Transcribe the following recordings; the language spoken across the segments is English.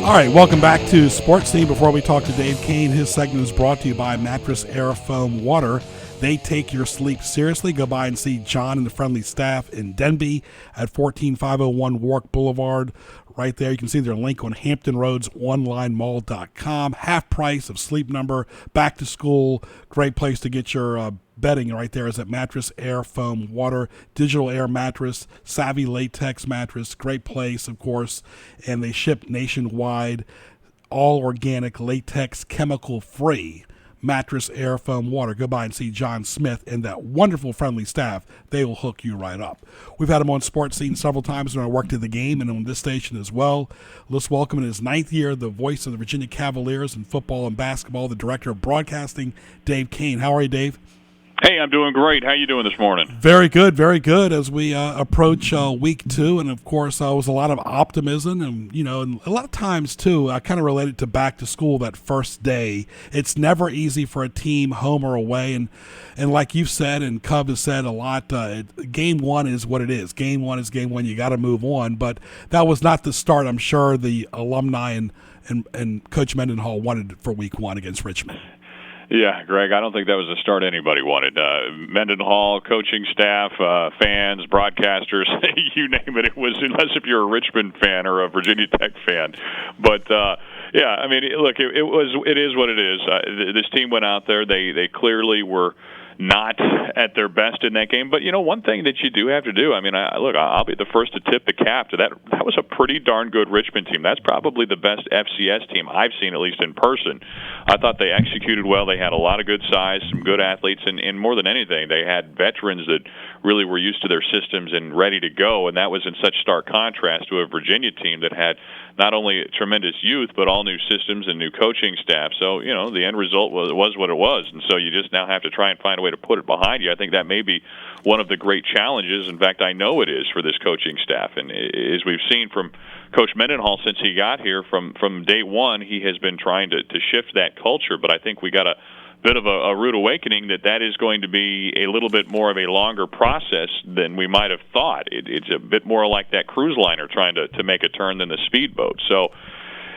All right, welcome back to Sports Scene. Before we talk to Dave Koehn, his segment is brought to you by Mattress Air Foam Water. They take your sleep seriously. Go by and see John and the friendly staff in Denby at 14501 Warwick Boulevard. Right there, you can see their link on HamptonRoadsOnlineMall.com. Half price of Sleep Number, back to school. Great place to get your bedding right there is at Mattress Air Foam Water. Digital air mattress, savvy latex mattress. Great place, of course. And they ship nationwide. All organic, latex, chemical free. Mattress Air Foam Water. Go by and see John Smith and that wonderful friendly staff. They will hook you right up. We've had him on Sports Scene several times when I worked at the game and on this station as well. Let's welcome in his 9th year the voice of the Virginia Cavaliers in football and basketball, the director of broadcasting, Dave Koehn. How are you, Dave? Hey, I'm doing great. How you doing this morning? Very good, very good. As we approach week 2, and of course, was a lot of optimism, and and a lot of times too, I kind of related to back to school that first day. It's never easy for a team, home or away, and like you've said, and Cub has said a lot. Game 1 is what it is. Game 1 is game 1. You got to move on, but that was not the start. I'm sure the alumni and Coach Mendenhall wanted for week 1 against Richmond. Yeah, Greg, I don't think that was the start anybody wanted. Mendenhall, coaching staff, fans, broadcasters, you name it. It was, unless if you're a Richmond fan or a Virginia Tech fan. But, yeah, I mean, look, it is what it is. This team went out there. They clearly were not at their best in that game. But, one thing that you do have to do, I mean, I'll be the first to tip the cap to that. That was a pretty darn good Richmond team. That's probably the best FCS team I've seen, at least in person. I thought they executed well. They had a lot of good size, some good athletes, and more than anything, they had veterans that really were used to their systems and ready to go, and that was in such stark contrast to a Virginia team that had not only tremendous youth, but all new systems and new coaching staff. So, the end result was what it was, and so you just now have to try and find a way to put it behind you. I think that may be one of the great challenges. In fact, I know it is for this coaching staff, and as we've seen from Coach Mendenhall since he got here, from day one, he has been trying to shift that culture, but I think we got a bit of a rude awakening that is going to be a little bit more of a longer process than we might have thought. It's a bit more like that cruise liner trying to make a turn than the speedboat. So,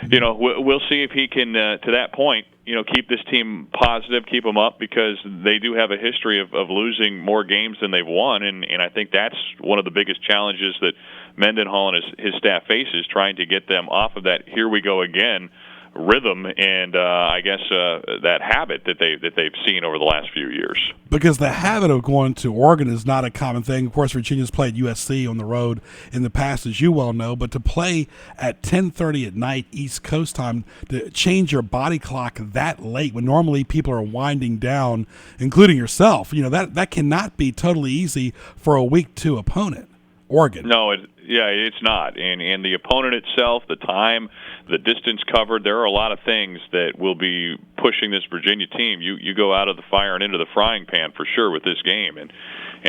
we'll see if he can, to that point, keep this team positive, keep them up, because they do have a history of losing more games than they've won, and I think that's one of the biggest challenges that Mendenhall and his staff faces, trying to get them off of that here we go again rhythm and I guess that habit that they've seen over the last few years. Because the habit of going to Oregon is not a common thing. Of course, Virginia's played USC on the road in the past, as you well know, but to play at 10:30 at night East Coast time, to change your body clock that late when normally people are winding down, including yourself, that cannot be totally easy for a week 2 opponent. Oregon. No, it's not. And the opponent itself, the time, the distance covered, there are a lot of things that will be pushing this Virginia team. You go out of the fire and into the frying pan for sure with this game. And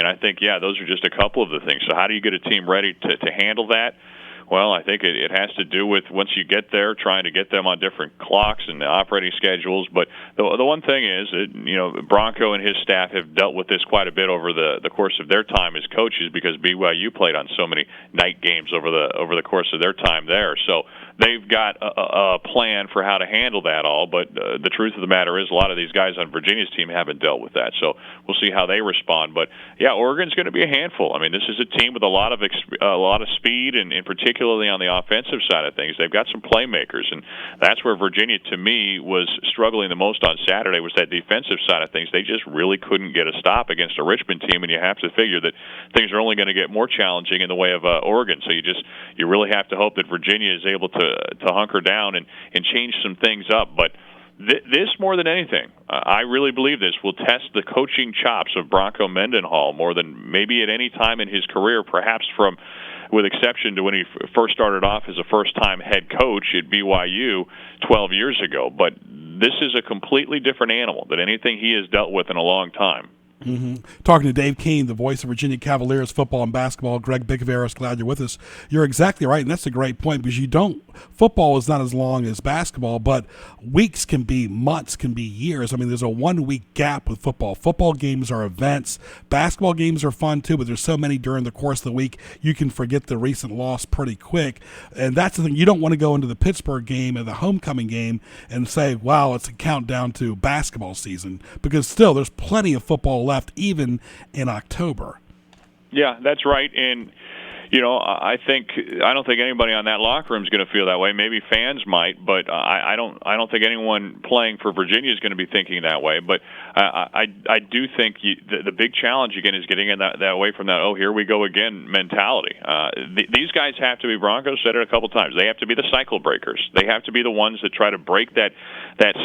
I think, those are just a couple of the things. So how do you get a team ready to handle that? Well, I think it has to do with, once you get there, trying to get them on different clocks and operating schedules. But the one thing is that, Bronco and his staff have dealt with this quite a bit over the course of their time as coaches, because BYU played on so many night games over the course of their time there. So they've got a plan for how to handle that all. But the truth of the matter is, a lot of these guys on Virginia's team haven't dealt with that. So we'll see how they respond. But Oregon's going to be a handful. I mean, this is a team with a lot of speed, and in particularly on the offensive side of things, they've got some playmakers, and that's where Virginia, to me, was struggling the most on Saturday, was that defensive side of things. They just really couldn't get a stop against a Richmond team, and you have to figure that things are only going to get more challenging in the way of Oregon. So you really have to hope that Virginia is able to hunker down and change some things up. But this, more than anything, I really believe this will test the coaching chops of Bronco Mendenhall more than maybe at any time in his career, perhaps with exception to when he first started off as a first-time head coach at BYU 12 years ago. But this is a completely different animal than anything he has dealt with in a long time. Talking to Dave Koehn, the voice of Virginia Cavaliers football and basketball. Greg Bicouvaris, glad you're with us. You're exactly right, and that's a great point because football is not as long as basketball, but weeks can be months, can be years. I mean, there's a 1 week gap with football. Football games are events. Basketball games are fun too, but there's so many during the course of the week, you can forget the recent loss pretty quick. And that's the thing. You don't want to go into the Pittsburgh game or the homecoming game and say, wow, it's a countdown to basketball season, because still there's plenty of football left even in October. Yeah, that's right. And I don't think anybody on that locker room is going to feel that way. Maybe fans might, but I don't think anyone playing for Virginia is going to be thinking that way. But I do think the big challenge again is getting in that away from that, oh, here we go again mentality. These guys have to be, Broncos said it a couple times, they have to be the cycle breakers. They have to be the ones that try to break that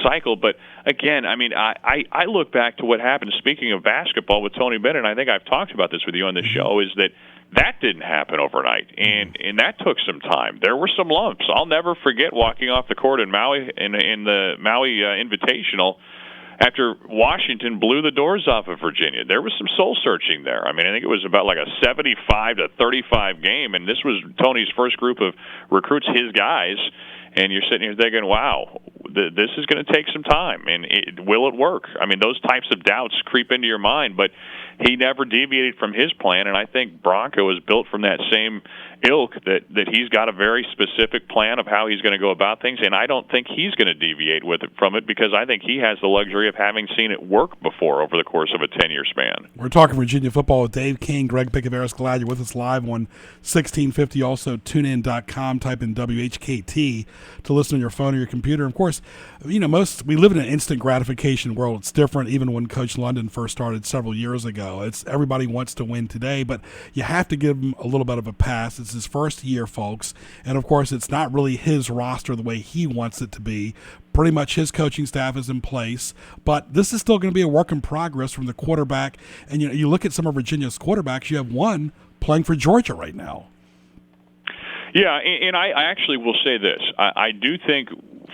cycle. But again, I mean, I look back to what happened, speaking of basketball, with Tony Bennett, and I think I've talked about this with you on the show, is that didn't happen overnight, and that took some time. There were some lumps. I'll never forget walking off the court in Maui in the Maui Invitational after Washington blew the doors off of Virginia. There was some soul searching there. I mean, I think it was about like a 75-35 game, and this was Tony's first group of recruits, his guys. And you're sitting here thinking, wow, this is going to take some time. And will it work? I mean, those types of doubts creep into your mind. But he never deviated from his plan. And I think Bronco is built from that same ilk, that he's got a very specific plan of how he's going to go about things. And I don't think he's going to deviate from it, because I think he has the luxury of having seen it work before over the course of a 10-year span. We're talking Virginia football with Dave Koehn, Greg Bicouvaris. Glad you're with us live on 1650. Also, tunein.com. Type in WHKT to listen on your phone or your computer. Of course, we live in an instant gratification world. It's different even when Coach London first started several years ago. It's everybody wants to win today, but you have to give him a little bit of a pass. It's his first year, folks. And, of course, it's not really his roster the way he wants it to be. Pretty much his coaching staff is in place, but this is still going to be a work in progress from the quarterback. And, you look at some of Virginia's quarterbacks, you have one playing for Georgia right now. Yeah, and I actually will say this. I do think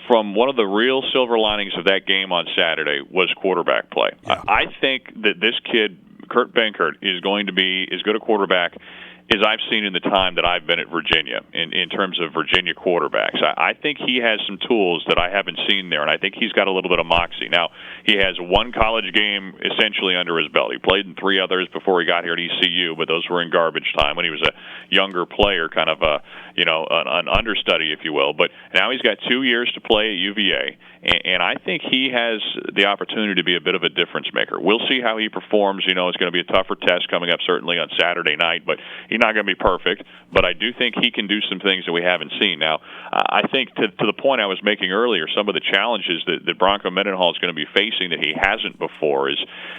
from one of the real silver linings of that game on Saturday was quarterback play. Yeah. I think that this kid, Kurt Benkert, is going to be as good a quarterback as I've seen in the time that I've been at Virginia in terms of Virginia quarterbacks. I think he has some tools that I haven't seen there, and I think he's got a little bit of moxie. Now, he has one college game essentially under his belt. He played in 3 others before he got here at ECU, but those were in garbage time when he was a younger player, kind of an understudy, if you will. But now he's got 2 years to play at UVA, and I think he has the opportunity to be a bit of a difference maker. We'll see how he performs. It's going to be a tougher test coming up certainly on Saturday night, but he's not going to be perfect. But I do think he can do some things that we haven't seen. Now, I think to the point I was making earlier, some of the challenges that Bronco Mendenhall is going to be facing that he hasn't before is,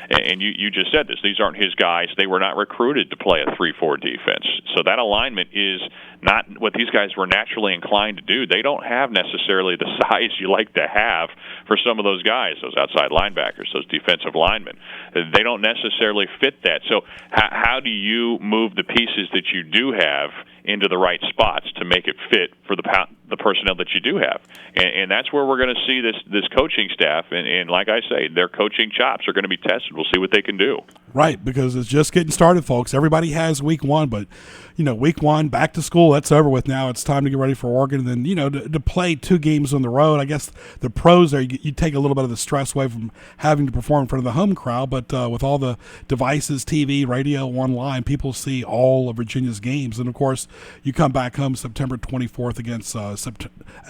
and you just said this, these aren't his guys. They were not recruited to play a 3-4 defense. So that alignment is not what these guys were naturally inclined to do. They don't have necessarily the size you like to have for some of those guys, those outside linebackers, those defensive linemen. They don't necessarily fit that. So how do you move the pieces that you do have into the right spots to make it fit for the personnel that you do have? And that's where we're going to see this coaching staff, and like I say, their coaching chops are going to be tested. We'll see what they can do. Right, because it's just getting started, folks. Everybody has week 1, but week 1, back to school, that's over with now. It's time to get ready for Oregon. And then, to play 2 games on the road, I guess the pros there, you take a little bit of the stress away from having to perform in front of the home crowd. But with all the devices, TV, radio, online, people see all of Virginia's games. And, of course, you come back home September 24th against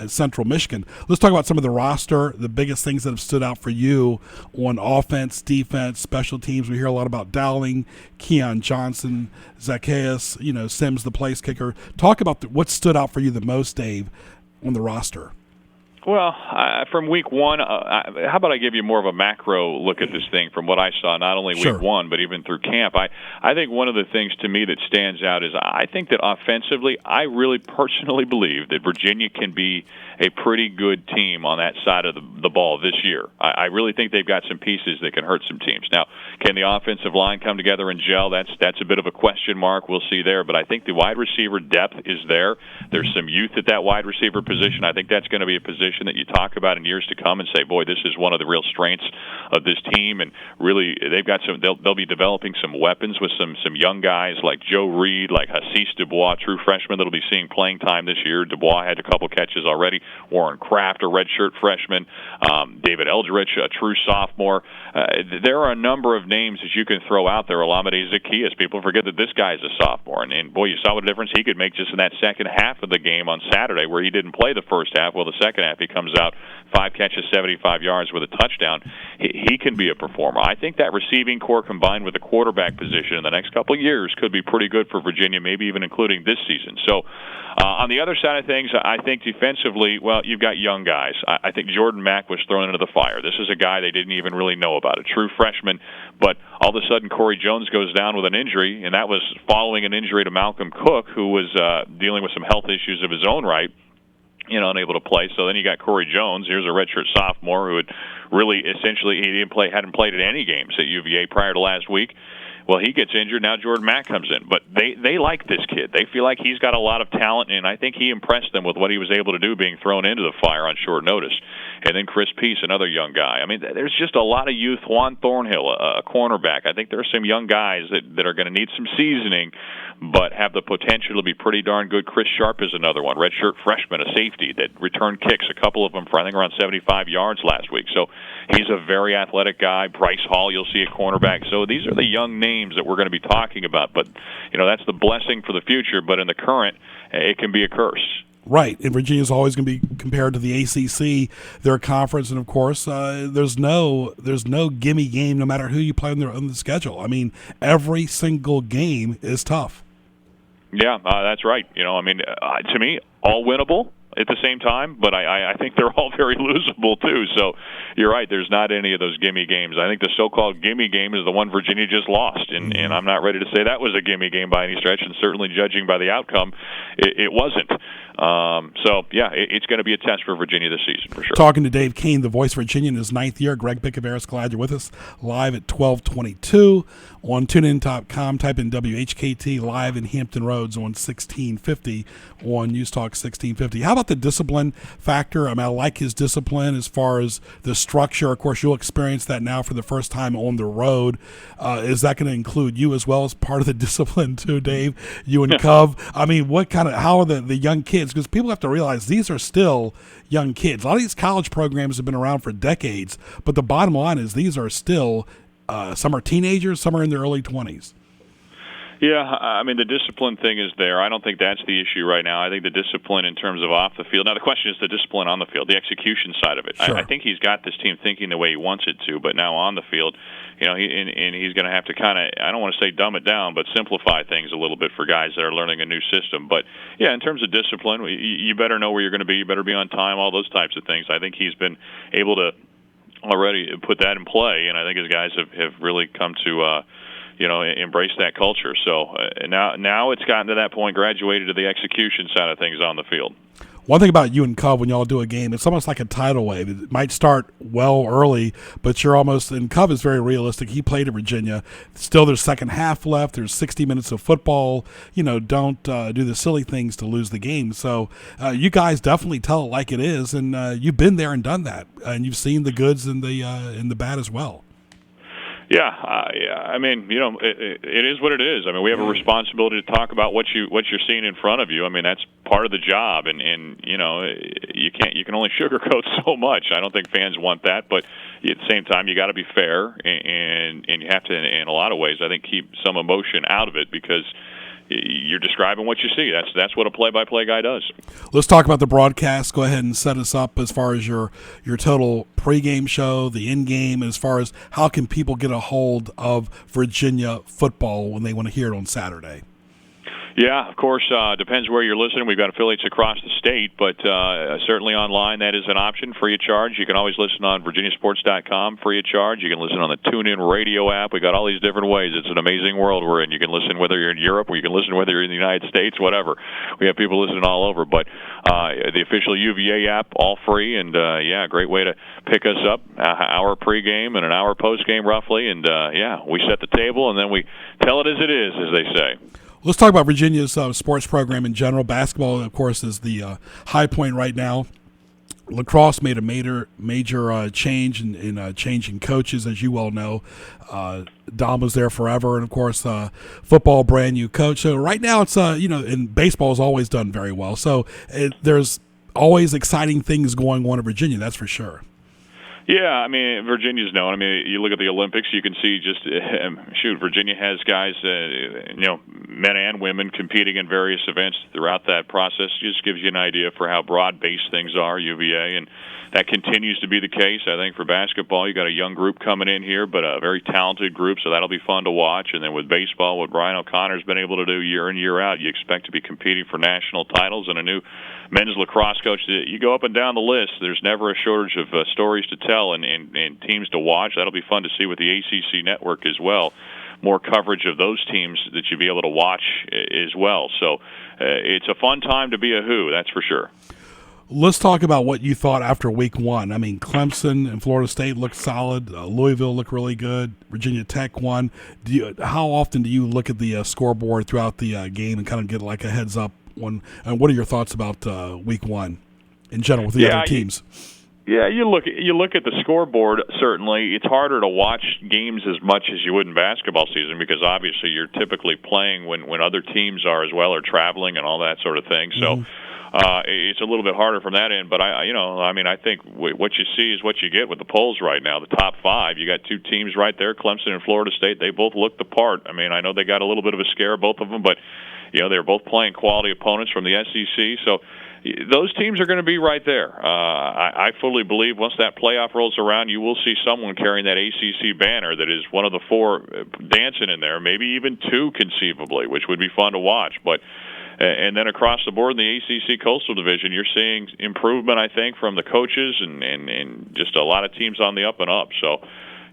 Central Michigan. Let's talk about some of the roster, the biggest things that have stood out for you on offense, defense, special teams. We hear a lot about Dowling, Keon Johnson, Zacchaeus, Sims, the place kicker. Talk about what stood out for you the most, Dave, on the roster. Well, from week 1, how about I give you more of a macro look at this thing from what I saw, not only week 1, but even through camp. I think one of the things to me that stands out is I think that offensively, I really personally believe that Virginia can be a pretty good team on that side of the ball this year. I really think they've got some pieces that can hurt some teams. Now, can the offensive line come together and gel? That's a bit of a question mark. We'll see there. But I think the wide receiver depth is there. There's some youth at that wide receiver position. I think that's going to be a position position that you talk about in years to come and say, boy, this is one of the real strengths of this team. And really, they've got some. They'll be developing some weapons with some young guys like Joe Reed, like Hassis Dubois, true freshman that'll be seeing playing time this year. Dubois had a couple catches already. Warren Kraft, a redshirt freshman. David Eldridge, a true sophomore. There are a number of names that you can throw out there. Olamide Zacchaeus. People forget that this guy is a sophomore, and boy, you saw what a difference he could make just in that second half of the game on Saturday, where he didn't play the first half. Well, the second half he comes out 5 catches, 75 yards with a touchdown. He can be a performer. I think that receiving core combined with the quarterback position in the next couple of years could be pretty good for Virginia, maybe even including this season. So on the other side of things, I think defensively, well, you've got young guys. I think Jordan Mack was thrown into the fire. This is a guy they didn't even really know about, a true freshman, but all of a sudden Corey Jones goes down with an injury, and that was following an injury to Malcolm Cook, who was dealing with some health issues of his own right, unable to play. So then you got Corey Jones. Here's a redshirt sophomore who had really essentially hadn't played at any games at UVA prior to last week. Well, he gets injured. Now Jordan Mack comes in. But they like this kid. They feel like he's got a lot of talent, and I think he impressed them with what he was able to do being thrown into the fire on short notice. And then Chris Peace, another young guy. I mean, there's just a lot of youth. Juan Thornhill, a cornerback. I think there are some young guys that are going to need some seasoning, but have the potential to be pretty darn good. Chris Sharp is another one, redshirt freshman, a safety that returned kicks, a couple of them for I think around 75 yards last week. So he's a very athletic guy. Bryce Hall, you'll see a cornerback. So these are the young names that we're going to be talking about. But that's the blessing for the future. But in the current, it can be a curse. Right, and Virginia's always going to be compared to the ACC, their conference, and of course, there's no gimme game no matter who you play on the schedule. I mean, every single game is tough. Yeah, that's right. To me, all winnable at the same time, but I think they're all very losable too. So you're right, there's not any of those gimme games. I think the so-called gimme game is the one Virginia just lost, and I'm not ready to say that was a gimme game by any stretch, and certainly judging by the outcome, it wasn't. It's going to be a test for Virginia this season for sure. Talking to Dave Koehn, the voice of Virginia in his 9th year. Greg Bicouvaris, glad you're with us live at 12:22 on TuneIn.com. Type in WHKT live in Hampton Roads on 1650 on News Talk 1650. How about the discipline factor? I like his discipline as far as the structure. Of course, you'll experience that now for the first time on the road. Is that going to include you as well as part of the discipline too, Dave? You and Cov. I mean, how are the young kids? Because people have to realize these are still young kids. A lot of these college programs have been around for decades, but the bottom line is these are still some are teenagers, some are in their early 20s. Yeah, the discipline thing is there. I don't think that's the issue right now. I think the discipline in terms of off the field. Now, the question is the discipline on the field, the execution side of it. Sure. I think he's got this team thinking the way he wants it to, but now on the field, he's going to have to kind of, I don't want to say dumb it down, but simplify things a little bit for guys that are learning a new system. But, yeah, in terms of discipline, you better know where you're going to be. You better be on time, all those types of things. I think he's been able to already put that in play, and I think his guys have really come to embrace that culture. So now it's gotten to that point, graduated to the execution side of things on the field. One thing about you and Cub when y'all do a game, it's almost like a tidal wave. It might start well early, but you're almost – and Cub is very realistic. He played at Virginia. Still there's second half left. There's 60 minutes of football. Don't do the silly things to lose the game. So you guys definitely tell it like it is, and you've been there and done that, and you've seen the goods and the bad as well. Yeah, it is what it is. We have a responsibility to talk about what you're seeing in front of you. That's part of the job, and you can only sugarcoat so much. I don't think fans want that, but at the same time, you got to be fair, and you have to, in a lot of ways, I think, keep some emotion out of it because you're describing what you see. That's what a play-by-play guy does. Let's talk about the broadcast. Go ahead and set us up as far as your total pregame show, the in-game, as far as how can people get a hold of Virginia football when they want to hear it on Saturday. Yeah, of course, depends where you're listening. We've got affiliates across the state, but certainly online that is an option, free of charge. You can always listen on virginiasports.com, free of charge. You can listen on the TuneIn radio app. We've got all these different ways. It's an amazing world we're in. You can listen whether you're in Europe or you can listen whether you're in the United States, whatever. We have people listening all over. But the official UVA app, all free, and, great way to pick us up, an hour pregame and an hour postgame roughly. And, we set the table, and then we tell it as it is, as they say. Let's talk about Virginia's sports program in general. Basketball, of course, is the high point right now. Lacrosse made a major change in changing coaches, as you well know. Dom was there forever, and of course, football brand new coach. So right now, it's and baseball has always done very well. So there's always exciting things going on in Virginia. That's for sure. Yeah, I mean, Virginia's known. I mean, you look at the Olympics, you can see just, Virginia has guys, men and women competing in various events throughout that process. Just gives you an idea for how broad-based things are, UVA, and that continues to be the case. I think for basketball, you got a young group coming in here, but a very talented group, so that'll be fun to watch. And then with baseball, what Brian O'Connor's been able to do year in, year out, you expect to be competing for national titles, and a new men's lacrosse coach. You go up and down the list, there's never a shortage of stories to tell and teams to watch. That'll be fun to see with the ACC network as well. More coverage of those teams that you'll be able to watch as well. So it's a fun time to be a Who, that's for sure. Let's talk about what you thought after week one. I mean, Clemson and Florida State looked solid. Louisville looked really good. Virginia Tech won. How often do you look at the scoreboard throughout the game and kind of get like a heads up? And what are your thoughts about week one in general with the other teams? Yeah, you look at the scoreboard. Certainly, it's harder to watch games as much as you would in basketball season because obviously you're typically playing when other teams are as well, or traveling and all that sort of thing. So it's a little bit harder from that end. But I think what you see is what you get with the polls right now. The top five, you got two teams right there, Clemson and Florida State. They both look the part. I mean, I know they got a little bit of a scare, both of them, but they're both playing quality opponents from the SEC. So those teams are going to be right there. I fully believe once that playoff rolls around, you will see someone carrying that ACC banner that is one of the four dancing in there, maybe even two conceivably, which would be fun to watch. But and then across the board in the ACC Coastal Division, you're seeing improvement, I think, from the coaches and just a lot of teams on the up and up. So,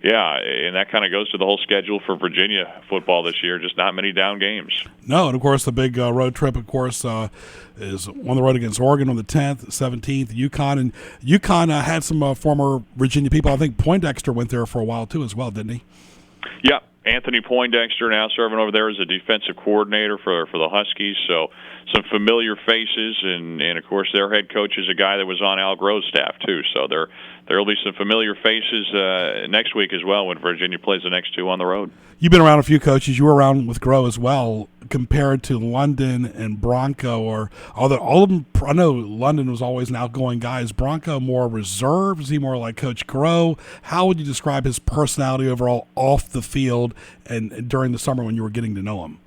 yeah, and that kind of goes to the whole schedule for Virginia football this year, just not many down games. No, and of course the big road trip, of course, is on the road against Oregon on the 10th, 17th, UConn. And UConn had some former Virginia people. I think Poindexter went there for a while, too, as well, didn't he? Yeah. Anthony Poindexter now serving over there as a defensive coordinator for the Huskies, so some familiar faces, and of course their head coach is a guy that was on Al Groh's staff too, so there will be some familiar faces next week as well when Virginia plays the next two on the road. You've been around a few coaches. You were around with Groh as well. Compared to London and Bronco, or all of them, I know London was always an outgoing guy. Is Bronco more reserved? Is he more like Coach Groh? How would you describe his personality overall off the field and during the summer when you were getting to know him?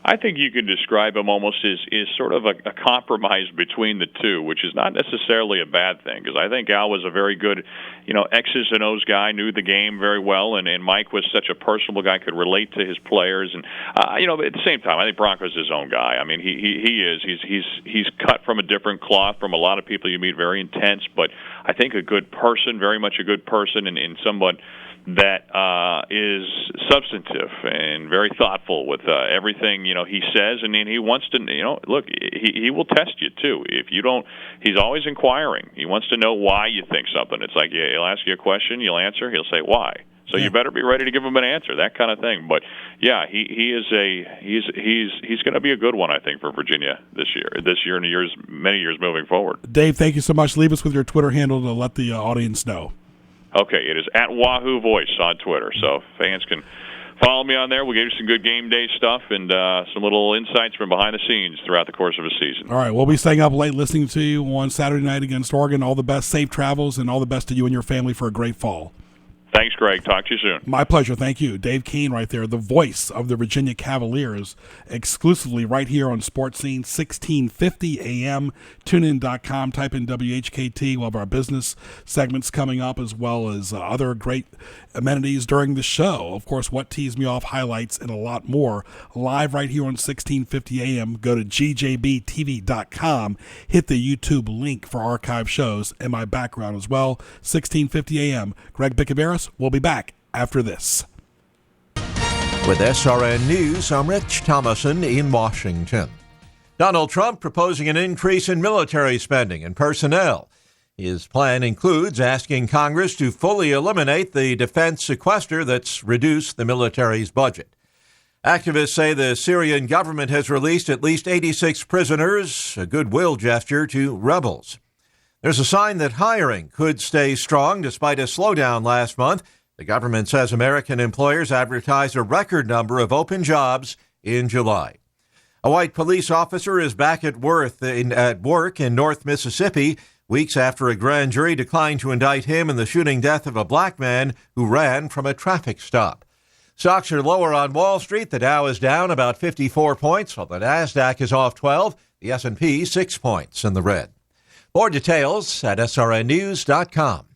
I think you could describe him almost as sort of a compromise between the two, which is not necessarily a bad thing, because I think Al was a very good, X's and O's guy, knew the game very well, and Mike was such a personable guy, could relate to his players, and but at the same time, I think Bronco's his own guy. I mean, he's cut from a different cloth from a lot of people you meet, very intense, but I think a good person, very much a good person, and someone that is substantive and very thoughtful with everything he says, and he wants to look, he will test you too if you don't. He's always inquiring. He wants to know why you think something. It's like he'll ask you a question, you'll answer, he'll say why. So you better be ready to give him an answer, that kind of thing. But yeah, he's going to be a good one, I think, for Virginia this year and many years moving forward. Dave, thank you so much. Leave us with your Twitter handle to let the audience know. Okay, it is at Wahoo Voice on Twitter, so fans can follow me on there. We'll give you some good game day stuff and some little insights from behind the scenes throughout the course of a season. All right, we'll be staying up late listening to you on Saturday night against Oregon. All the best, safe travels, and all the best to you and your family for a great fall. Thanks, Greg. Talk to you soon. My pleasure. Thank you. Dave Koehn right there, the voice of the Virginia Cavaliers, exclusively right here on Sports Scene, 1650 AM, tunein.com. Type in WHKT. We'll have our business segments coming up as well as other great amenities during the show. Of course, What Tees Me Off, highlights, and a lot more. Live right here on 1650 AM. Go to gjbtv.com. Hit the YouTube link for archive shows and my background as well. 1650 AM. Greg Bicouvaris. We'll be back after this. With SRN News, I'm Rich Thomason in Washington. Donald Trump proposing an increase in military spending and personnel. His plan includes asking Congress to fully eliminate the defense sequester that's reduced the military's budget. Activists say the Syrian government has released at least 86 prisoners, a goodwill gesture to rebels. There's a sign that hiring could stay strong despite a slowdown last month. The government says American employers advertised a record number of open jobs in July. A white police officer is back at work in North Mississippi, weeks after a grand jury declined to indict him in the shooting death of a black man who ran from a traffic stop. Stocks are lower on Wall Street. The Dow is down about 54 points, while the NASDAQ is off 12. The S&P 6 points in the red. More details at srnnews.com.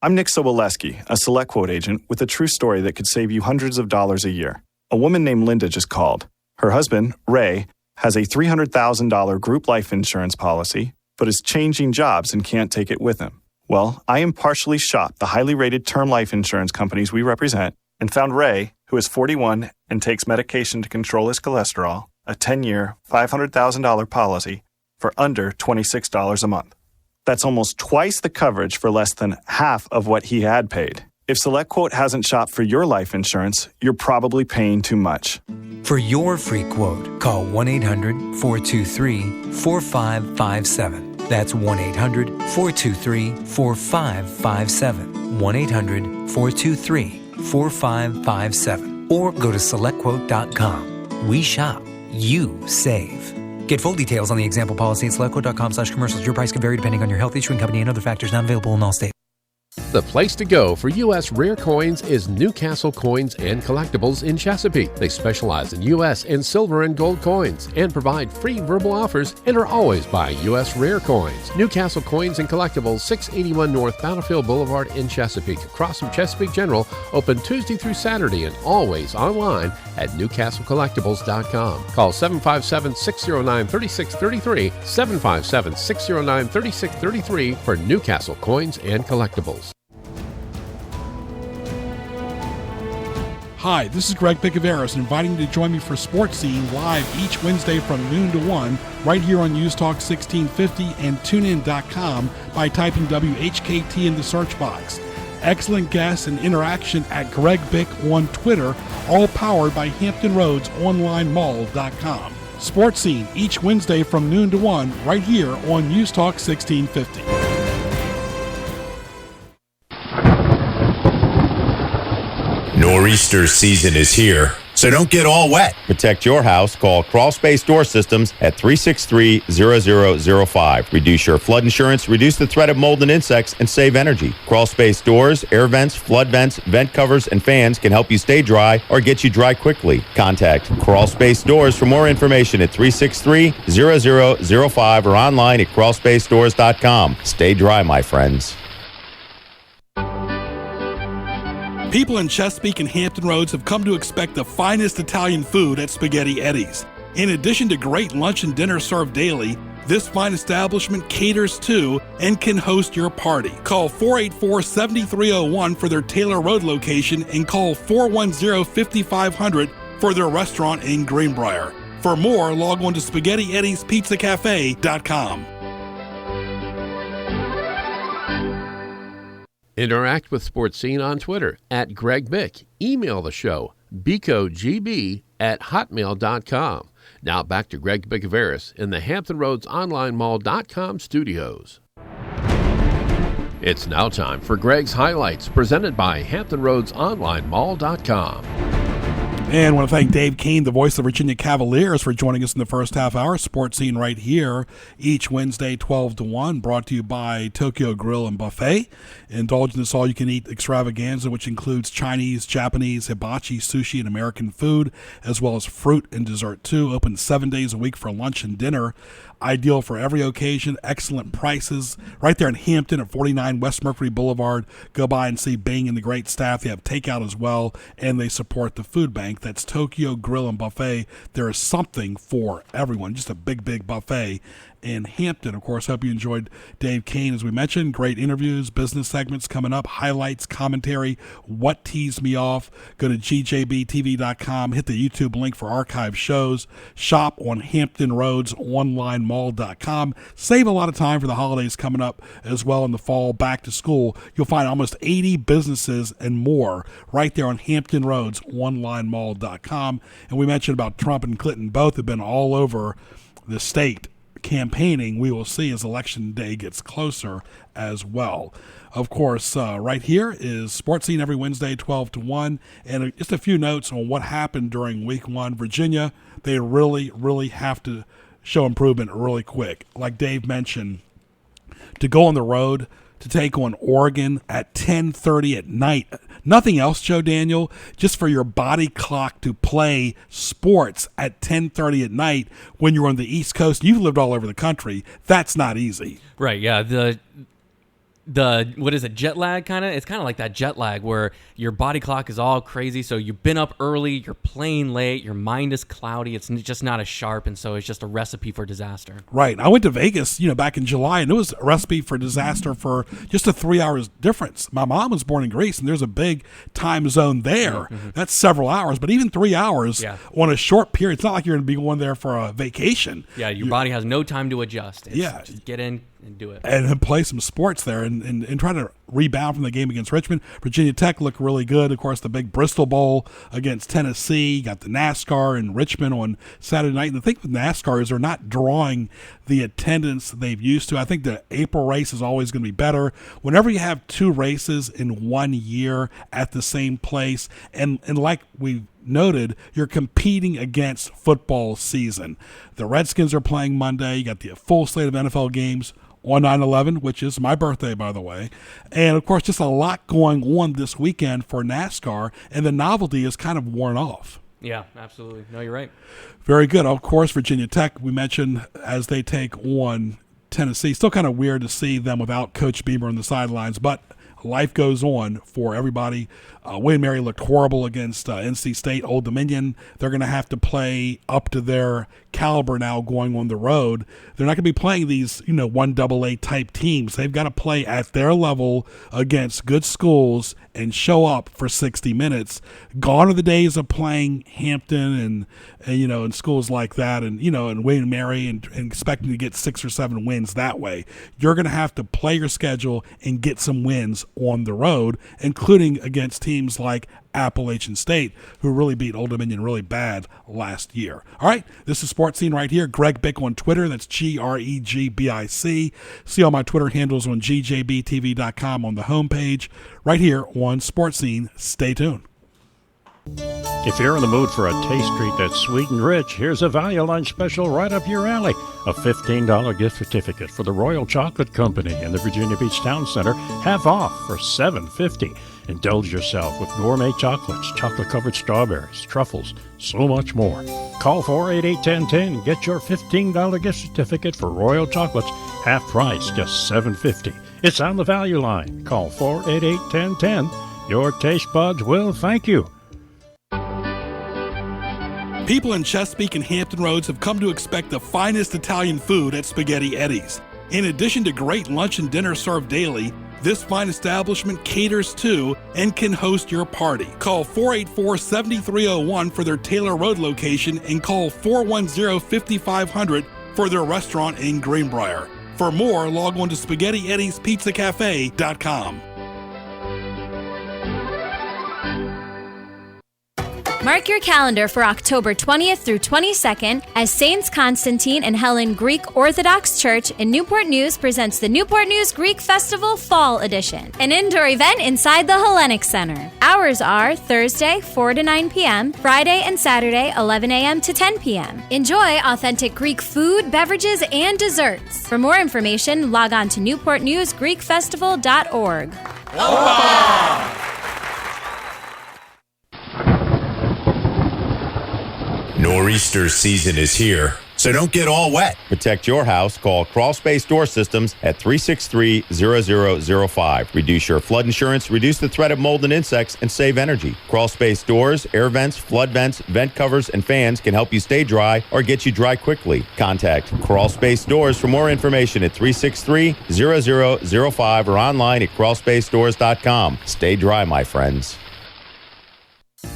I'm Nick Soboleski, a SelectQuote agent with a true story that could save you hundreds of dollars a year. A woman named Linda just called. Her husband, Ray, has a $300,000 group life insurance policy, but is changing jobs and can't take it with him. Well, I impartially shopped the highly rated term life insurance companies we represent and found Ray, who is 41 and takes medication to control his cholesterol, a 10-year, $500,000 policy for under $26 a month. That's almost twice the coverage for less than half of what he had paid. If SelectQuote hasn't shopped for your life insurance, you're probably paying too much. For your free quote, call 1-800-423-4557. That's 1-800-423-4557. 1-800-423-4557. Or go to SelectQuote.com. We shop. You save. Get full details on the example policy at SelectQuote.com/commercials. Your price can vary depending on your health, issuing company, and other factors not available in all states. The place to go for U.S. rare coins is Newcastle Coins and Collectibles in Chesapeake. They specialize in U.S. and silver and gold coins and provide free verbal offers and are always buying U.S. rare coins. Newcastle Coins and Collectibles, 681 North Battlefield Boulevard in Chesapeake, across from Chesapeake General, open Tuesday through Saturday and always online at newcastlecollectibles.com. Call 757-609-3633, 757-609-3633 for Newcastle Coins and Collectibles. Hi, this is Greg Bicouvaris, inviting you to join me for Sports Scene live each Wednesday from noon to 1 right here on News Talk 1650 and TuneIn.com by typing WHKT in the search box. Excellent guests and interaction at Greg Bick on Twitter, all powered by HamptonRoadsOnlineMall.com. Sports Scene each Wednesday from noon to 1 right here on News Talk 1650. Nor'easter season is here, so don't get all wet. Protect your house. Call Crawl Space Door Systems at 363-0005. Reduce your flood insurance, reduce the threat of mold and insects, and save energy. Crawl Space Doors, air vents, flood vents, vent covers, and fans can help you stay dry or get you dry quickly. Contact Crawl Space Doors for more information at 363-0005 or online at crawlspacedoors.com. Stay dry, my friends. People in Chesapeake and Hampton Roads have come to expect the finest Italian food at Spaghetti Eddie's. In addition to great lunch and dinner served daily, this fine establishment caters to and can host your party. Call 484-7301 for their Taylor Road location and call 410-5500 for their restaurant in Greenbrier. For more, log on to SpaghettiEddiesPizzaCafe.com. Interact with Sports Scene on Twitter at Greg Bick. Email the show, bicogb@hotmail.com. Now back to Greg Bicouvaris in the Hampton Roads OnlineMall.com studios. It's now time for Greg's Highlights, presented by HamptonRoadsOnlineMall.com. And I want to thank Dave Koehn, the voice of the Virginia Cavaliers, for joining us in the first half hour. Sports Scene right here each Wednesday, 12 to 1, brought to you by Tokyo Grill and Buffet. Indulge in this all-you-can-eat extravaganza, which includes Chinese, Japanese, hibachi, sushi, and American food, as well as fruit and dessert, too. Open 7 days a week for lunch and dinner. Ideal for every occasion, excellent prices. Right there in Hampton at 49 West Mercury Boulevard. Go by and see Bing and the great staff. They have takeout as well, and they support the food bank. That's Tokyo Grill and Buffet. There is something for everyone, just a big, big buffet in Hampton. Of course, hope you enjoyed Dave Koehn. As we mentioned, great interviews, business segments coming up, highlights, commentary, what teased me off. Go to gjbtv.com, hit the YouTube link for archive shows, shop on HamptonRoadsOnlineMall.com. Save a lot of time for the holidays coming up as well in the fall, back to school. You'll find almost 80 businesses and more right there on HamptonRoadsOnlineMall.com. And we mentioned about Trump and Clinton. Both have been all over the state campaigning, we will see as Election Day gets closer as well. Of course, right here is Sports Scene every Wednesday, 12 to 1. And just a few notes on what happened during week one. Virginia, they really, really have to show improvement really quick. Like Dave mentioned, to go on the road to take on Oregon at 10:30 at night. Nothing else, Joe Daniel, just for your body clock to play sports at 10:30 at night when you're on the East Coast. You've lived all over the country. That's not easy. Right, yeah. The what is it, jet lag kind of? It's kind of like that jet lag where your body clock is all crazy. So you've been up early, you're playing late, your mind is cloudy. It's just not as sharp, and so it's just a recipe for disaster. Right. I went to Vegas, back in July, and it was a recipe for disaster for just a 3 hours difference. My mom was born in Greece, and there's a big time zone there. Mm-hmm. That's several hours, but even 3 hours on a short period, it's not like you're going to be going there for a vacation. Yeah, your body has no time to adjust. Just get in and do it. And then play some sports there and try to rebound from the game against Richmond. Virginia Tech looked really good. Of course, the big Bristol Bowl against Tennessee. You got the NASCAR in Richmond on Saturday night. And the thing with NASCAR is they're not drawing the attendance they've used to. I think the April race is always going to be better. Whenever you have two races in 1 year at the same place, and like we noted, you're competing against football season. The Redskins are playing Monday. You got the full slate of NFL games on 9/11, which is my birthday, by the way. And, of course, just a lot going on this weekend for NASCAR, and the novelty is kind of worn off. Yeah, absolutely. No, you're right. Very good. Of course, Virginia Tech, we mentioned, as they take on Tennessee. Still kind of weird to see them without Coach Beamer on the sidelines, but life goes on for everybody. William Mary looked horrible against NC State, Old Dominion. They're going to have to play up to their caliber now going on the road. They're not going to be playing these, 1AA type teams. They've got to play at their level against good schools and show up for 60 minutes. Gone are the days of playing Hampton and schools like that and William Mary and expecting to get 6 or 7 wins that way. You're going to have to play your schedule and get some wins on the road, including against teams like Appalachian State, who really beat Old Dominion really bad last year. All right, this is Sports Scene right here. Greg Bick on Twitter. That's GREGBIC. See all my Twitter handles on gjbtv.com on the homepage right here on Sports Scene. Stay tuned. If you're in the mood for a taste treat that's sweet and rich, here's a value lunch special right up your alley. A $15 gift certificate for the Royal Chocolate Company in the Virginia Beach Town Center, half off for $7.50. Indulge yourself with gourmet chocolates, chocolate-covered strawberries, truffles, so much more. Call 488-1010 and get your $15 gift certificate for Royal Chocolates, half price, just $7.50. It's on the value line. Call 488-1010. Your taste buds will thank you. People in Chesapeake and Hampton Roads have come to expect the finest Italian food at Spaghetti Eddie's. In addition to great lunch and dinner served daily, this fine establishment caters to and can host your party. Call 484-7301 for their Taylor Road location and call 410-5500 for their restaurant in Greenbrier. For more, log on to SpaghettiEddiesPizzaCafe.com. Mark your calendar for October 20th through 22nd as Saints Constantine and Helen Greek Orthodox Church in Newport News presents the Newport News Greek Festival Fall Edition, an indoor event inside the Hellenic Center. Hours are Thursday, 4 to 9 p.m., Friday and Saturday, 11 a.m. to 10 p.m. Enjoy authentic Greek food, beverages, and desserts. For more information, log on to newportnewsgreekfestival.org. Nor'easter season is here, so don't get all wet. Protect your house. Call Crawl Space Door Systems at 363-0005. Reduce your flood insurance, reduce the threat of mold and insects, and save energy. Crawl Space Doors, air vents, flood vents, vent covers, and fans can help you stay dry or get you dry quickly. Contact Crawl Space Doors for more information at 363-0005 or online at crawlspacedores.com. Stay dry, my friends.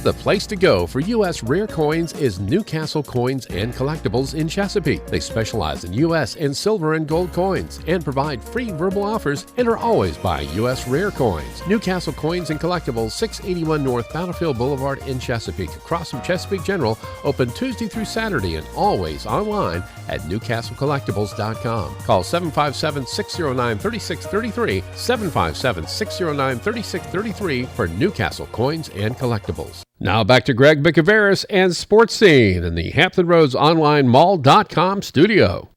The place to go for U.S. rare coins is Newcastle Coins and Collectibles in Chesapeake. They specialize in U.S. and silver and gold coins and provide free verbal offers and are always buying U.S. rare coins. Newcastle Coins and Collectibles, 681 North Battlefield Boulevard in Chesapeake, across from Chesapeake General, open Tuesday through Saturday and always online at newcastlecollectibles.com. Call 757-609-3633, 757-609-3633 for Newcastle Coins and Collectibles. Now back to Greg Bicouvaris and Sports Scene in the Hampton Roads Online Mall.com studio.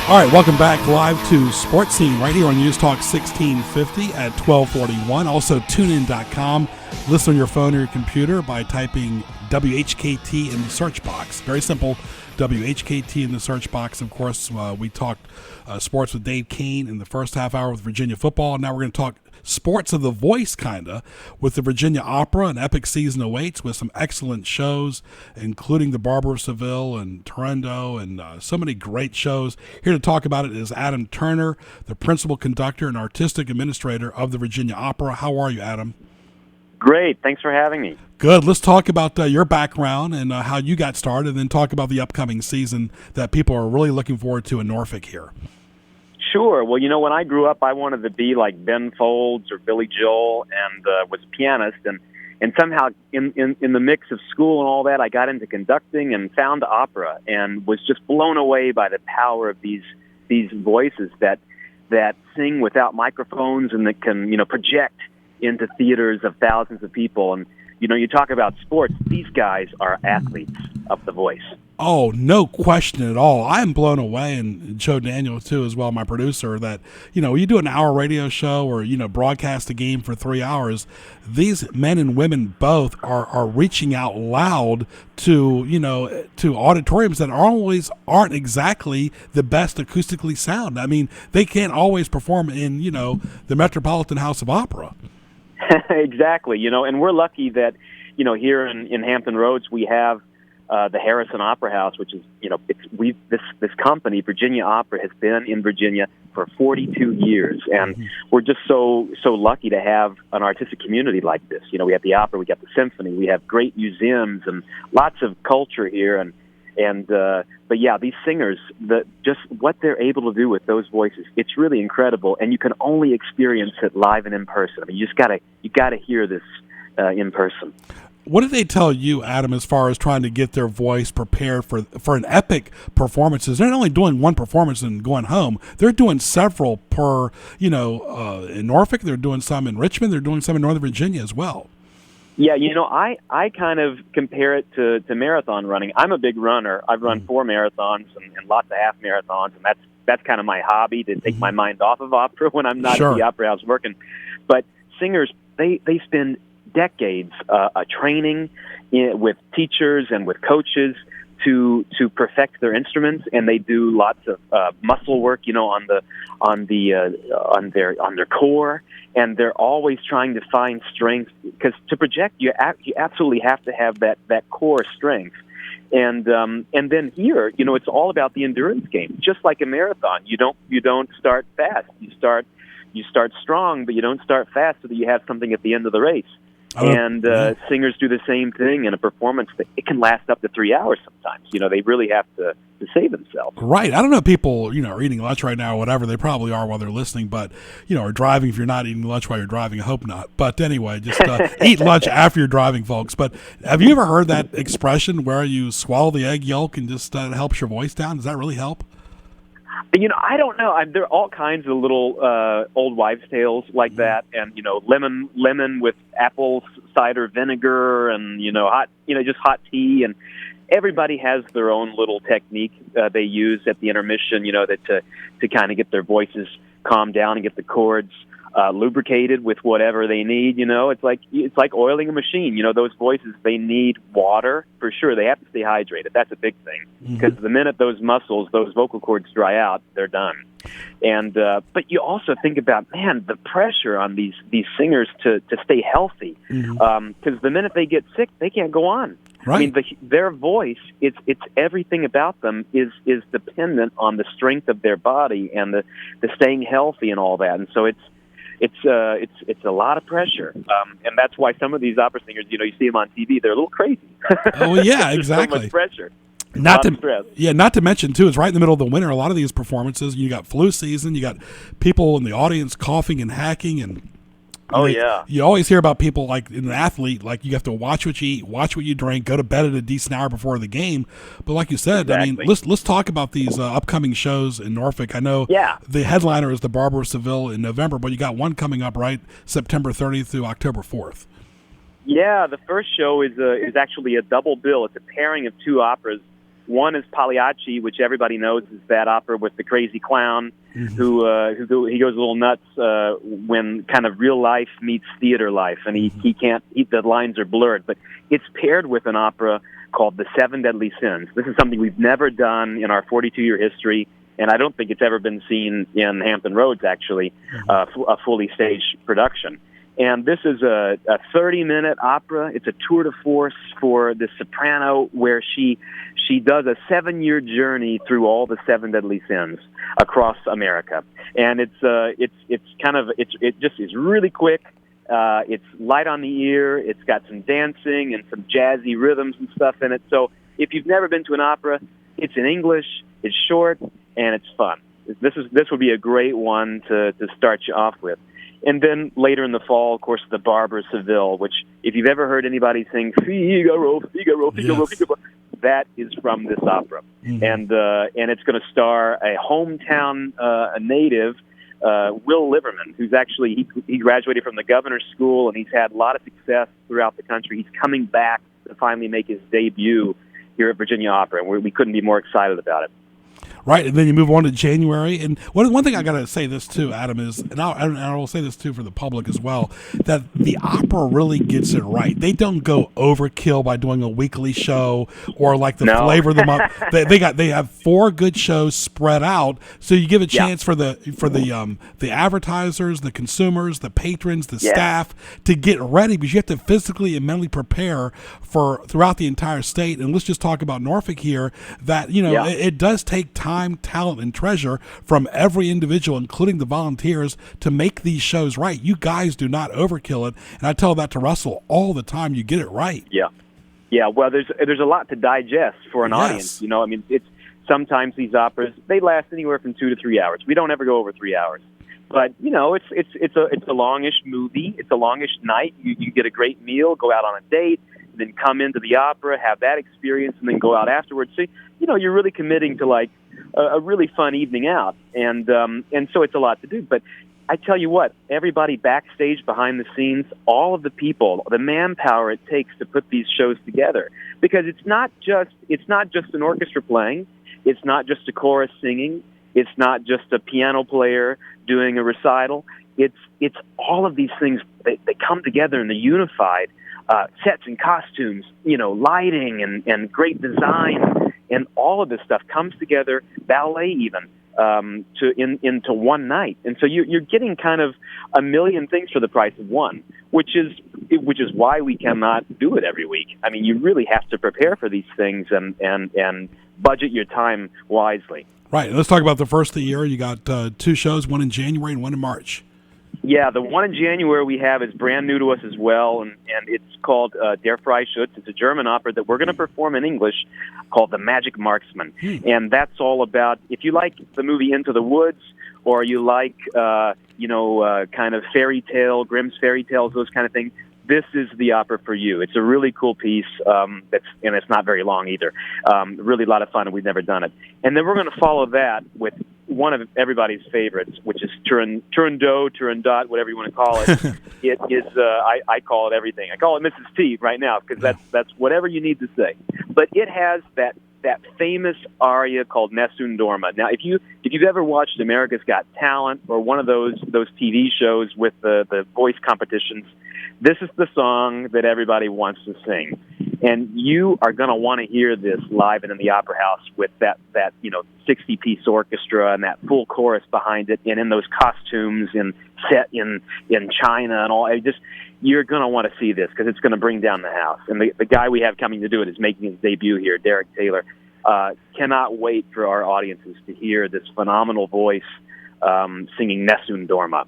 All right, welcome back live to Sports Scene right here on News Talk 1650 at 1241. Also, tunein.com. Listen on your phone or your computer by typing WHKT in the search box. Very simple, WHKT in the search box. Of course, we talked sports with Dave Koehn in the first half hour with Virginia football. Now we're going to talk sports of the voice, kind of, with the Virginia Opera. An epic season awaits with some excellent shows, including The Barber of Seville and Turandot and so many great shows. Here to talk about it is Adam Turner, the principal conductor and artistic administrator of the Virginia Opera. How are you, Adam? Great. Thanks for having me. Good. Let's talk about your background and how you got started, and then talk about the upcoming season that people are really looking forward to in Norfolk here. Sure. Well, you know, when I grew up, I wanted to be like Ben Folds or Billy Joel, and was a pianist. And somehow in the mix of school and all that, I got into conducting and found opera, and was just blown away by the power of these voices that sing without microphones and that can, project into theaters of thousands of people. And you talk about sports; these guys are athletes of the voice. Oh, no question at all. I'm blown away, and Joe Daniel, too, as well, my producer, that, you do an hour radio show or, broadcast a game for 3 hours. These men and women both are reaching out loud to, to auditoriums that aren't exactly the best acoustically sound. I mean, they can't always perform in, the Metropolitan House of Opera. Exactly, and we're lucky that, here in Hampton Roads, we have the Harrison Opera House, which is, this company, Virginia Opera, has been in Virginia for 42 years, and we're just so lucky to have an artistic community like this. We have the opera, we got the symphony, we have great museums and lots of culture here, but yeah, these singers, just what they're able to do with those voices, it's really incredible, and you can only experience it live and in person. I mean, you gotta hear this in person. What did they tell you, Adam, as far as trying to get their voice prepared for an epic performances? They're not only doing one performance and going home. They're doing several per, in Norfolk. They're doing some in Richmond. They're doing some in Northern Virginia as well. Yeah, I kind of compare it to marathon running. I'm a big runner. I've run 4 marathons and lots of half marathons, and that's kind of my hobby, to take my mind off of opera when I'm not at the opera house working. But singers, they spend decades training with teachers and with coaches to perfect their instruments, and they do lots of muscle work, on their core, and they're always trying to find strength, because to project you absolutely have to have that core strength. And then here, it's all about the endurance game, just like a marathon. You don't start fast. You start strong, but you don't start fast so that you have something at the end of the race. And singers do the same thing in a performance. It can last up to 3 hours sometimes. They really have to save themselves. Right. I don't know if people, are eating lunch right now or whatever. They probably are while they're listening, but, or driving if you're not eating lunch while you're driving. I hope not. But anyway, just eat lunch after you're driving, folks. But have you ever heard that expression where you swallow the egg yolk and just helps your voice down? Does that really help? I don't know. There are all kinds of little old wives' tales like that, and lemon with apple cider vinegar, and just hot tea, and everybody has their own little technique they use at the intermission, to kind of get their voices calmed down and get the chords lubricated with whatever they need. It's like oiling a machine. Those voices, they need water for sure. They have to stay hydrated. That's a big thing, because the minute those muscles, those vocal cords dry out, they're done. And but you also think about, man, the pressure on these singers to stay healthy, because the minute they get sick, they can't go on. Right. I mean, their voice, it's everything about them is dependent on the strength of their body and the staying healthy and all that. And so it's a lot of pressure, and that's why some of these opera singers, you see them on TV, they're a little crazy. Oh yeah, exactly. So much pressure. Not to mention too, it's right in the middle of the winter. A lot of these performances, you got flu season, you got people in the audience coughing and hacking, and you always hear about people like in an athlete, like you have to watch what you eat, watch what you drink, go to bed at a decent hour before the game. But like you said, I mean, let's talk about these upcoming shows in Norfolk. I know the headliner is the Barber of Seville in November, but you got one coming up right September 30th through October 4th. Yeah, the first show is actually a double bill. It's a pairing of two operas. One is Pagliacci, which everybody knows is that opera with the crazy clown who he goes a little nuts when kind of real life meets theater life, and he can't. The lines are blurred. But it's paired with an opera called The Seven Deadly Sins. This is something we've never done in our 42-year history, and I don't think it's ever been seen in Hampton Roads, actually, a fully staged production. And this is a 30-minute opera. It's a tour de force for the soprano, where she does a 7-year journey through all the seven deadly sins across America. And it just is really quick. It's light on the ear. It's got some dancing and some jazzy rhythms and stuff in it. So if you've never been to an opera, it's in English, it's short, and it's fun. This would be a great one to start you off with. And then later in the fall, of course, the Barber of Seville, which if you've ever heard anybody sing Figaro, Figaro, Figaro, Figaro, that is from this opera. And it's going to star a hometown native, Will Liverman, who's actually, he graduated from the governor's school, and he's had a lot of success throughout the country. He's coming back to finally make his debut here at Virginia Opera, and we couldn't be more excited about it. Right, and then you move on to January. And one thing I got to say this too, Adam, is, and I will say this too for the public as well, that the opera really gets it right. They don't go overkill by doing a weekly show or like the flavor of the month. They have 4 good shows spread out, so you give a chance for the advertisers, the consumers, the patrons, the staff to get ready, because you have to physically and mentally prepare for throughout the entire state. And let's just talk about Norfolk here. That it does take time, talent, and treasure from every individual, including the volunteers, to make these shows right. You guys do not overkill it, and I tell that to Russell all the time. You get it right. Yeah. Well, there's a lot to digest for an audience. I mean, it's sometimes these operas, they last anywhere from 2 to 3 hours. We don't ever go over 3 hours. But it's a longish movie. It's a longish night. You get a great meal, go out on a date, then come into the opera, have that experience, and then go out afterwards. So you're really committing to like a really fun evening out, and so it's a lot to do. But I tell you what, everybody backstage, behind the scenes, all of the people, the manpower it takes to put these shows together, because it's not just an orchestra playing, it's not just a chorus singing, it's not just a piano player doing a recital. It's all of these things. They come together and they're unified. Sets and costumes, lighting and great design, and all of this stuff comes together, ballet even, into one night. And so you're getting kind of a million things for the price of one, which is why we cannot do it every week. I mean, you really have to prepare for these things and budget your time wisely. Right. Let's talk about the first of the year. You got 2 shows, one in January and one in March. Yeah, the one in January we have is brand new to us as well, and it's called Der Freischütz. It's a German opera that we're going to perform in English called The Magic Marksman. And that's all about, if you like the movie Into the Woods, or you like, kind of fairy tale, Grimm's fairy tales, those kind of things, this is the opera for you. It's a really cool piece, and it's not very long either. Really a lot of fun, and we've never done it. And then we're going to follow that with one of everybody's favorites, which is Turandot, Turandot, whatever you want to call it. It is, I call it everything. I call it Mrs. T right now, because that's whatever you need to say. But it has that that famous aria called Nessun Dorma. Now, if you've ever watched America's Got Talent or one of those TV shows with the voice competitions, this is the song that everybody wants to sing. And you are going to want to hear this live and in the Opera House with that 60-piece orchestra and that full chorus behind it, and in those costumes and set in China and all. You're going to want to see this because it's going to bring down the house. And the guy we have coming to do it is making his debut here, Derek Taylor. Cannot wait for our audiences to hear this phenomenal voice singing Nessun Dorma.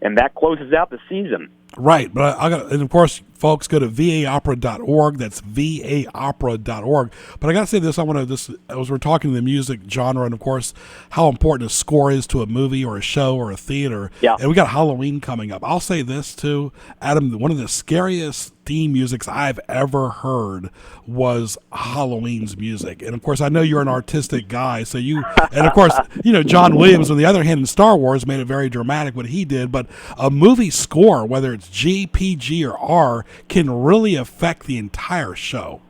And that closes out the season. Right, but and of course, folks, go to vaopera.org. That's vaopera.org. But I got to say this: as we're talking the music genre, and of course, how important a score is to a movie or a show or a theater. Yeah. And we got Halloween coming up. I'll say this too, Adam. One of the scariest theme musics I've ever heard was Halloween's music. And of course, I know you're an artistic guy, so and of course, John Williams, on the other hand, in Star Wars, made it very dramatic what he did. But a movie score, whether it's G, PG, or R, can really affect the entire show.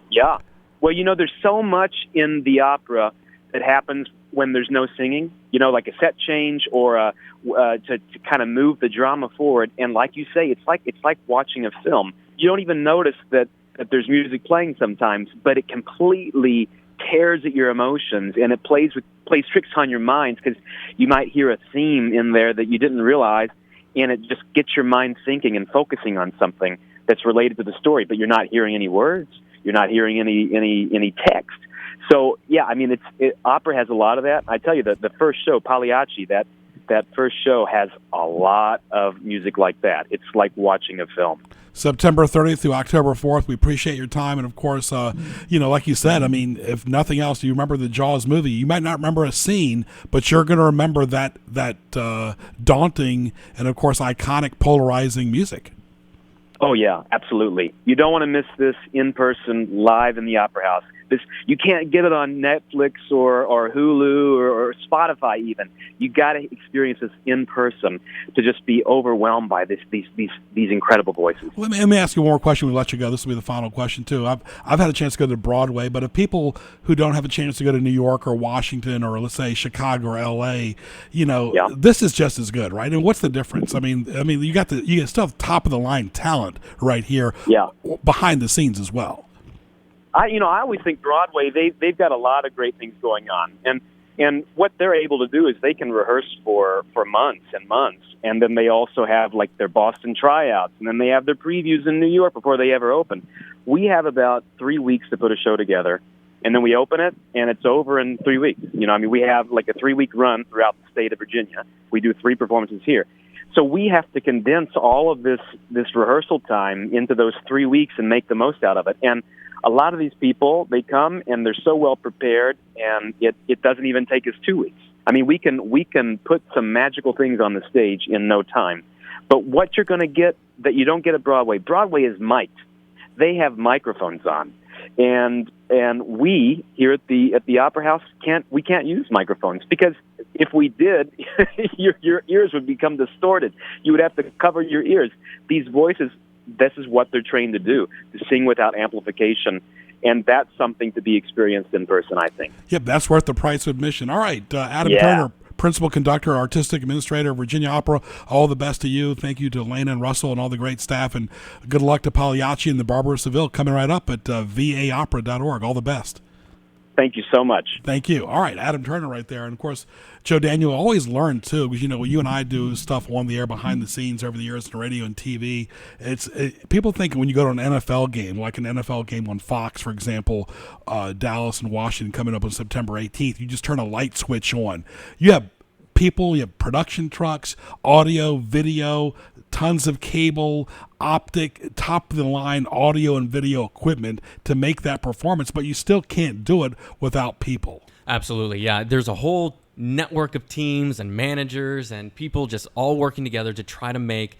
Yeah. Well, there's so much in the opera that happens when there's no singing, like a set change or to kind of move the drama forward. And like you say, it's like watching a film. You don't even notice that there's music playing sometimes, but it completely tears at your emotions, and it plays tricks on your minds because you might hear a theme in there that you didn't realize, and it just gets your mind thinking and focusing on something that's related to the story, but you're not hearing any words. You're not hearing any text. So, yeah, opera has a lot of that. I tell you, the first show, Pagliacci, that first show has a lot of music like that. It's like watching a film. September 30th through October 4th. We appreciate your time. And, of course, like you said, if nothing else, you remember the Jaws movie. You might not remember a scene, but you're going to remember that daunting and, of course, iconic, polarizing music. Oh, yeah, absolutely. You don't want to miss this in person, live in the Opera House. You can't get it on Netflix or Hulu or Spotify even. You got to experience this in person to just be overwhelmed by these incredible voices. Let me ask you one more question. We'll let you go. This will be the final question too. I've had a chance to go to Broadway, but if people who don't have a chance to go to New York or Washington or let's say Chicago or L.A., this is just as good, right? And what's the difference? You get still have top of the line talent right here, behind the scenes as well. I always think Broadway, they've got a lot of great things going on. And what they're able to do is they can rehearse for months and months. And then they also have like their Boston tryouts. And then they have their previews in New York before they ever open. We have about 3 weeks to put a show together. And then we open it, and it's over in 3 weeks. We have like a 3-week run throughout the state of Virginia. We do 3 performances here. So we have to condense all of this rehearsal time into those 3 weeks and make the most out of it. And a lot of these people, they come and they're so well prepared, and it doesn't even take us 2 weeks. We can put some magical things on the stage in no time. But what you're going to get that you don't get at Broadway is mic'd. They have microphones on, and we here at the Opera House can't use microphones because if we did, your ears would become distorted. You would have to cover your ears. These voices. This is what they're trained to do, to sing without amplification, and that's something to be experienced in person, I think. Yep, that's worth the price of admission. All right, Adam Turner, Principal Conductor, Artistic Administrator, Virginia Opera, all the best to you. Thank you to Lena and Russell and all the great staff, and good luck to Pagliacci and the Barber of Seville coming right up at vaopera.org. All the best. Thank you so much. Thank you. All right, Adam Turner right there. And, of course, Joe Daniel always learned, too, because, you and I do stuff on the air behind the scenes over the years in radio and TV. People think when you go to an NFL game, like an NFL game on Fox, for example, Dallas and Washington coming up on September 18th, you just turn a light switch on. You have people, you have production trucks, audio, video, tons of cable, optic, top-of-the-line audio and video equipment to make that performance, but you still can't do it without people. Absolutely, yeah. There's a whole network of teams and managers and people just all working together to try to make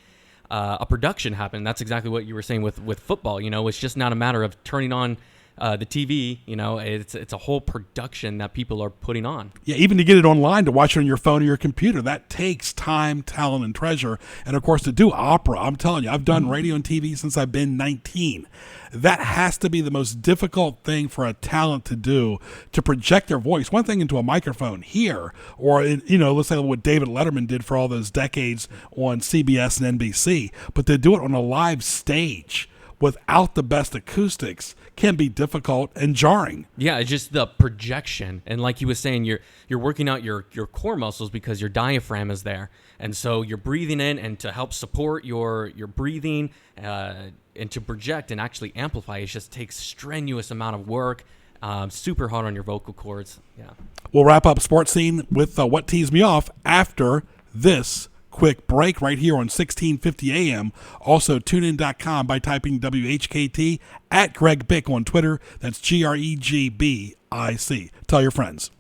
a production happen. That's exactly what you were saying with football. It's just not a matter of turning on the TV, it's a whole production that people are putting on. Yeah, even to get it online, to watch it on your phone or your computer, that takes time, talent, and treasure. And, of course, to do opera, I'm telling you, I've done radio and TV since I've been 19. That has to be the most difficult thing for a talent to do, to project their voice. One thing into a microphone here, or, let's say what David Letterman did for all those decades on CBS and NBC, but to do it on a live stage without the best acoustics can be difficult and jarring. Yeah, it's just the projection. And like he was saying, you're working out your core muscles because your diaphragm is there. And so you're breathing in, and to help support your breathing and to project and actually amplify, it just takes strenuous amount of work, super hard on your vocal cords. Yeah. We'll wrap up Sports Scene with What Tees Me Off after this quick break right here on 1650 AM. Also, tunein.com by typing WHKT, at Greg Bick on Twitter. That's GREGBIC. Tell your friends.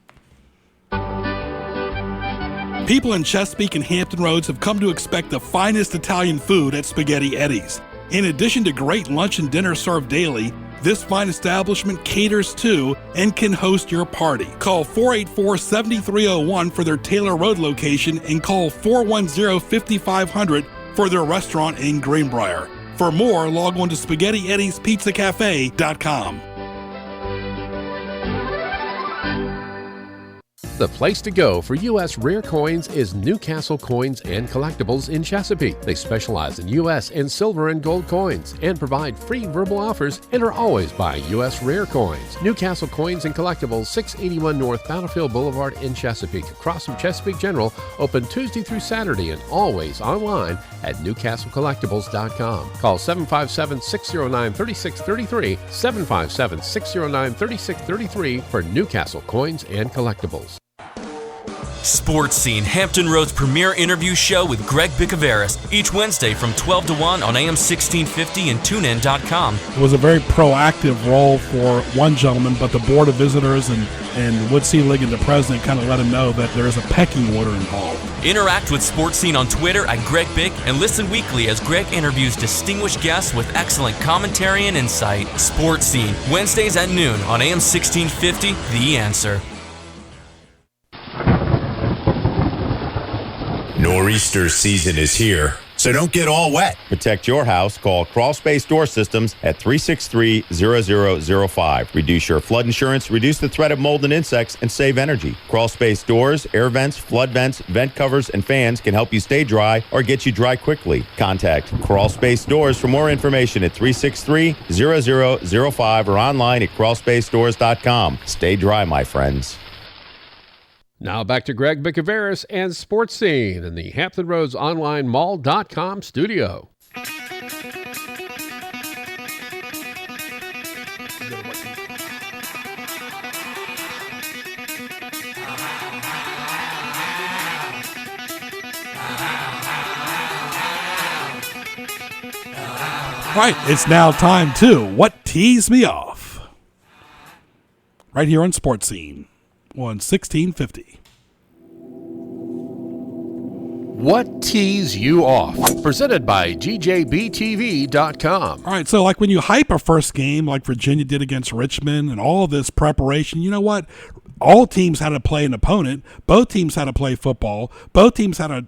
People in Chesapeake and Hampton Roads have come to expect the finest Italian food at Spaghetti Eddie's. In addition to great lunch and dinner served daily, this fine establishment caters to and can host your party. Call 484-7301 for their Taylor Road location, and call 410-5500 for their restaurant in Greenbrier. For more, log on to SpaghettiEddiesPizzaCafe.com. The place to go for U.S. rare coins is Newcastle Coins and Collectibles in Chesapeake. They specialize in U.S. and silver and gold coins and provide free verbal offers and are always by U.S. rare coins. Newcastle Coins and Collectibles, 681 North Battlefield Boulevard in Chesapeake, across from Chesapeake General, open Tuesday through Saturday and always online at newcastlecollectibles.com. Call 757-609-3633, 757-609-3633 for Newcastle Coins and Collectibles. Sports Scene, Hampton Road's premier interview show with Greg Bicouvaris, each Wednesday from 12 to 1 on AM 1650 and tunein.com. It was a very proactive role for one gentleman, but the Board of Visitors and Woodsea League and the president kind of let him know that there is a pecking order involved. Interact with Sports Scene on Twitter at Greg Bick, and listen weekly as Greg interviews distinguished guests with excellent commentary and insight. Sports Scene, Wednesdays at noon on AM 1650, The Answer. Nor'easter season is here, so don't get all wet. Protect your house. Call Crawl Space Door Systems at 363-0005. Reduce your flood insurance, reduce the threat of mold and insects, and save energy. Crawl Space Doors, air vents, flood vents, vent covers, and fans can help you stay dry or get you dry quickly. Contact Crawl Space Doors for more information at 363-0005 or online at crawlspacedores.com. Stay dry, my friends. Now back to Greg Bicouvaris and Sports Scene in the Hampton Roads Online Mall.com studio. Right, it's now time to What Tees Me Off. Right here on Sports Scene on 1650. What Tees You Off? Presented by GJBTV.com. All right, so like when you hype a first game like Virginia did against Richmond and all this preparation, you know what? All teams had to play an opponent. Both teams had to play football. Both teams had to,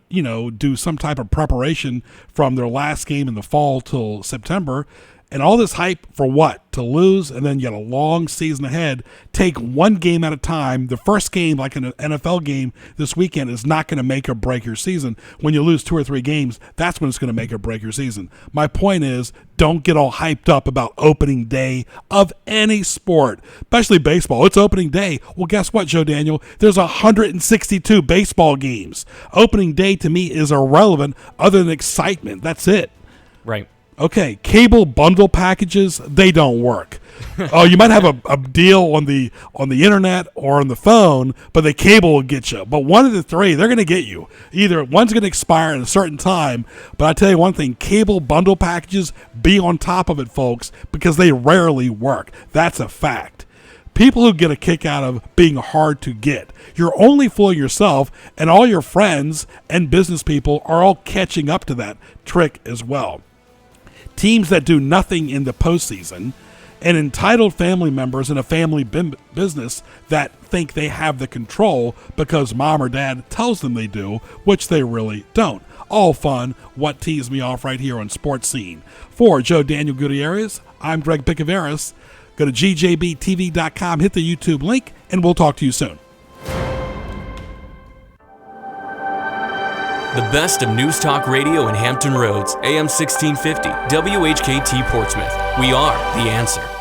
do some type of preparation from their last game in the fall till September. And all this hype for what? To lose and then get a long season ahead. Take one game at a time. The first game, like an NFL game this weekend, is not going to make or break your season. When you lose 2 or 3 games, that's when it's going to make or break your season. My point is, don't get all hyped up about opening day of any sport, especially baseball. It's opening day. Well, guess what, Joe Daniel? There's 162 baseball games. Opening day to me is irrelevant other than excitement. That's it. Right. Okay, cable bundle packages, they don't work. Oh, you might have a deal on the internet or on the phone, but the cable will get you. But one of the three, they're going to get you. Either one's going to expire at a certain time, but I tell you one thing, cable bundle packages, be on top of it, folks, because they rarely work. That's a fact. People who get a kick out of being hard to get. You're only fooling yourself, and all your friends and business people are all catching up to that trick as well. Teams that do nothing in the postseason, and entitled family members in a family business that think they have the control because mom or dad tells them they do, which they really don't. All fun. What tees me off right here on Sports Scene. For Joe Daniel Gutierrez, I'm Greg Bicouvaris. Go to gjbtv.com, hit the YouTube link, and we'll talk to you soon. The best of News Talk Radio in Hampton Roads, AM 1650, WHKT Portsmouth. We are the answer.